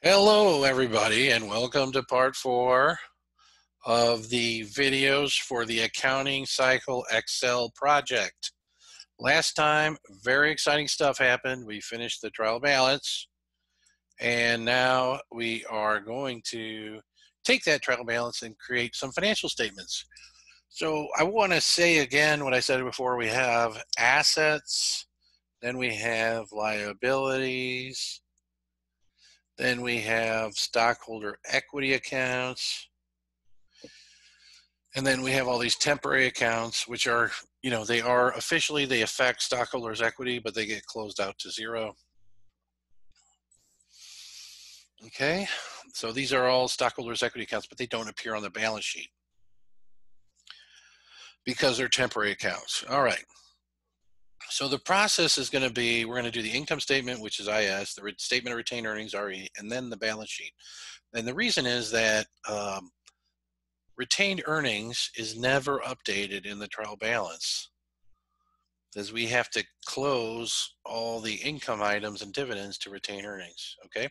Hello, everybody, and welcome to part 4 of the videos for the Accounting Cycle Excel project. Last time, very exciting stuff happened. We finished the trial balance, and now we are going to take that trial balance and create some financial statements. So I want to say again what I said before. We have assets, then we have liabilities, then we have stockholder equity accounts. And then we have all these temporary accounts, which are, they affect stockholders' equity, but they get closed out to zero. Okay, so these are all stockholders' equity accounts, but they don't appear on the balance sheet because they're temporary accounts. All right. So the process is going to be, we're going to do the income statement, which is IS, the statement of retained earnings, RE, and then the balance sheet. And the reason is that retained earnings is never updated in the trial balance, is we have to close all the income items and dividends to retain earnings, okay?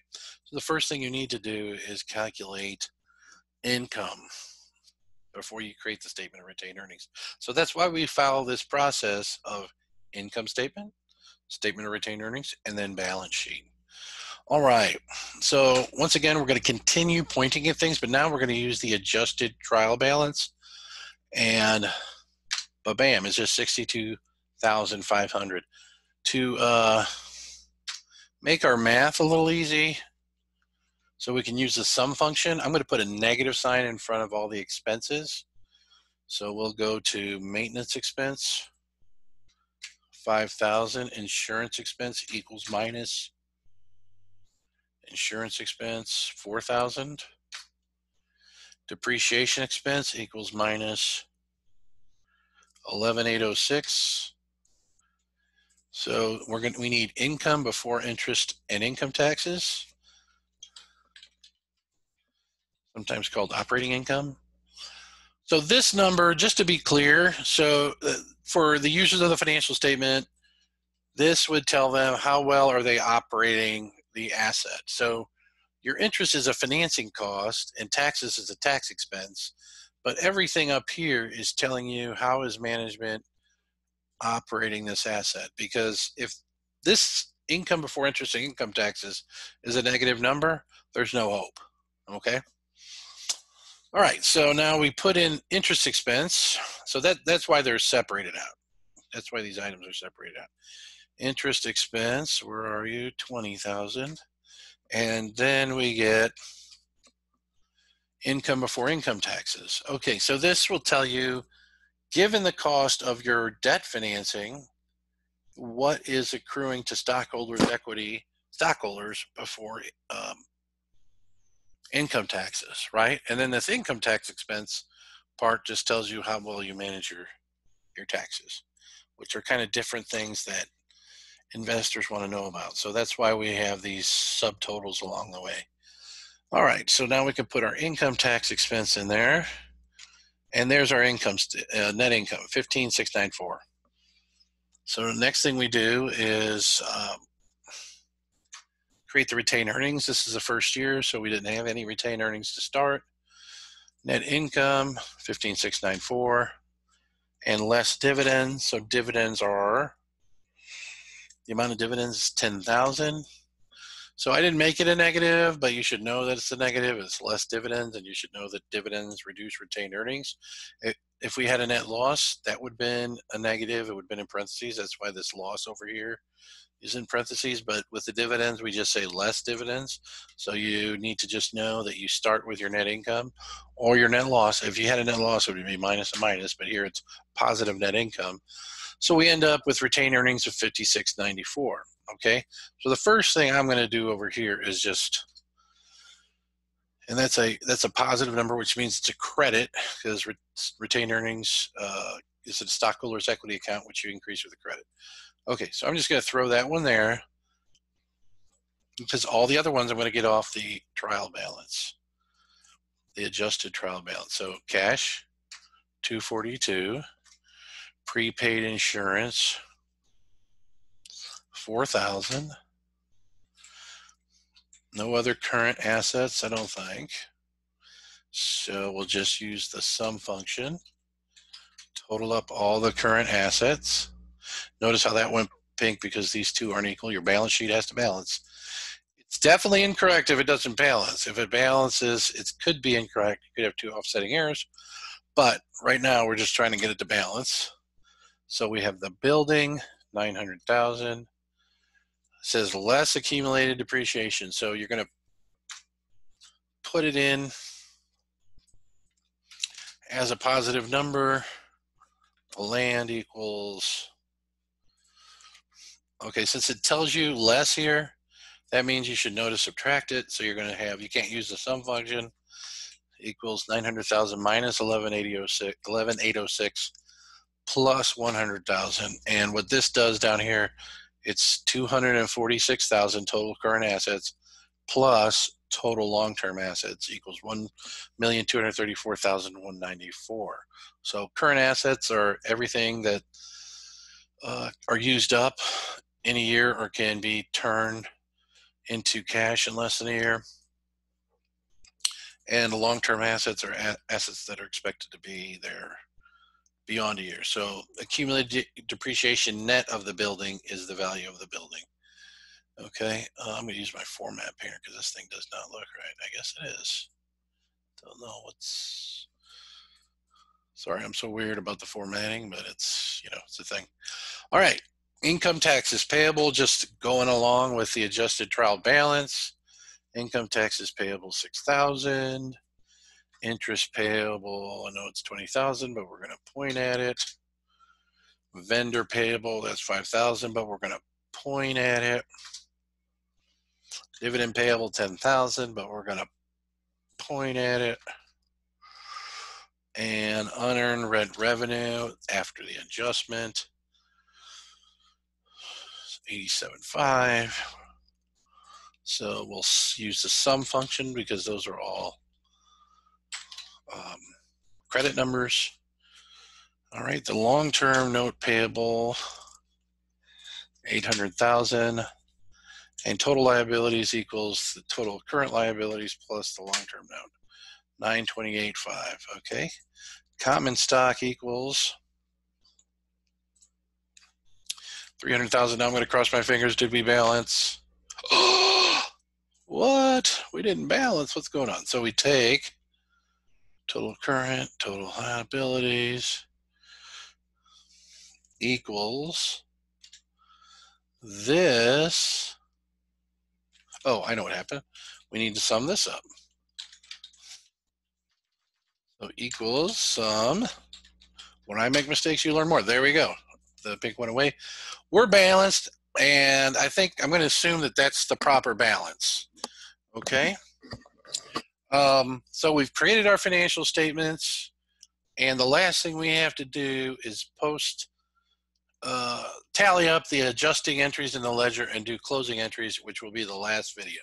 So the first thing you need to do is calculate income before you create the statement of retained earnings. So that's why we follow this process of income statement, statement of retained earnings, and then balance sheet. All right, so once again, we're going to continue pointing at things, but now we're going to use the adjusted trial balance, and bam, it's just 62,500. To make our math a little easy, so we can use the sum function, I'm going to put a negative sign in front of all the expenses. So we'll go to maintenance expense, 5,000, insurance expense equals minus insurance expense, 4,000. Depreciation expense equals minus 11,806. So we need income before interest and income taxes, sometimes called operating income. So this number, just to be clear, so for the users of the financial statement, this would tell them how well are they operating the asset. So your interest is a financing cost and taxes is a tax expense, but everything up here is telling you how is management operating this asset. Because if this income before interest and income taxes is a negative number, there's no hope, okay? All right, so now we put in interest expense. So that's why they're separated out. That's why these items are separated out. Interest expense, where are you? 20,000. And then we get income before income taxes. Okay, so this will tell you, given the cost of your debt financing, what is accruing to stockholders' equity, stockholders before income taxes, right? And then this income tax expense part just tells you how well you manage your taxes, which are kind of different things that investors want to know about. So that's why we have these subtotals along the way. All right, so now we can put our income tax expense in there, and there's our income, net income, 15,694. So the next thing we do is create the retained earnings. This is the first year, so we didn't have any retained earnings to start. Net income, 15,694, and less dividends. So dividends are, the amount of dividends is 10,000. So I didn't make it a negative, but you should know that it's a negative. It's less dividends, and you should know that dividends reduce retained earnings. If we had a net loss, that would have been a negative. It would have been in parentheses. That's why this loss over here is in parentheses. But with the dividends, we just say less dividends. So you need to just know that you start with your net income or your net loss. If you had a net loss, it would be minus a minus, but here it's positive net income. So we end up with retained earnings of 5694. Okay, so the first thing I'm going to do over here is just, and that's a positive number, which means it's a credit, because retained earnings is a stockholders' equity account, which you increase with a credit. Okay, so I'm just going to throw that one there, because all the other ones I'm going to get off the trial balance, the adjusted trial balance. So cash, 242, prepaid insurance, 4,000, No other current assets, I don't think. So we'll just use the sum function. Total up all the current assets. Notice how that went pink because these two aren't equal. Your balance sheet has to balance. It's definitely incorrect if it doesn't balance. If it balances, it could be incorrect. You could have two offsetting errors. But right now, we're just trying to get it to balance. So we have the building, 900,000. It says less accumulated depreciation. So you're going to put it in as a positive number. The land equals, okay, since it tells you less here, that means you should know to subtract it. So you're going to have, you can't use the sum function, equals 900,000 minus 11,806 plus 100,000. And what this does down here, it's 246,000 total current assets plus total long-term assets equals 1,234,194. So current assets are everything that are used up in a year or can be turned into cash in less than a year. And the long-term assets are assets that are expected to be there beyond a year. So accumulated depreciation net of the building is the value of the building. Okay, I'm going to use my format here because this thing does not look right. I guess it is. Don't know what's. Sorry, I'm so weird about the formatting, but it's, it's a thing. All right, income taxes payable, just going along with the adjusted trial balance. Income taxes payable 6,000. Interest payable, I know it's 20,000, but we're going to point at it. Vendor payable, that's 5,000, but we're going to point at it. Dividend payable 10,000, but we're going to point at it. And unearned rent revenue after the adjustment, 87.5. So we'll use the sum function because those are all credit numbers. All right, the long-term note payable, 800,000. And total liabilities equals the total current liabilities plus the long-term note, 928.5. Okay. Common stock equals 300,000. Now I'm going to cross my fingers. Did we balance? What? We didn't balance. What's going on? So we take total current, total liabilities equals this. Oh, I know what happened. We need to sum this up. So equals sum. When I make mistakes, you learn more. There we go. The pink went away. We're balanced, and I think I'm going to assume that that's the proper balance. Okay. So we've created our financial statements, and the last thing we have to do is tally up the adjusting entries in the ledger and do closing entries, which will be the last video.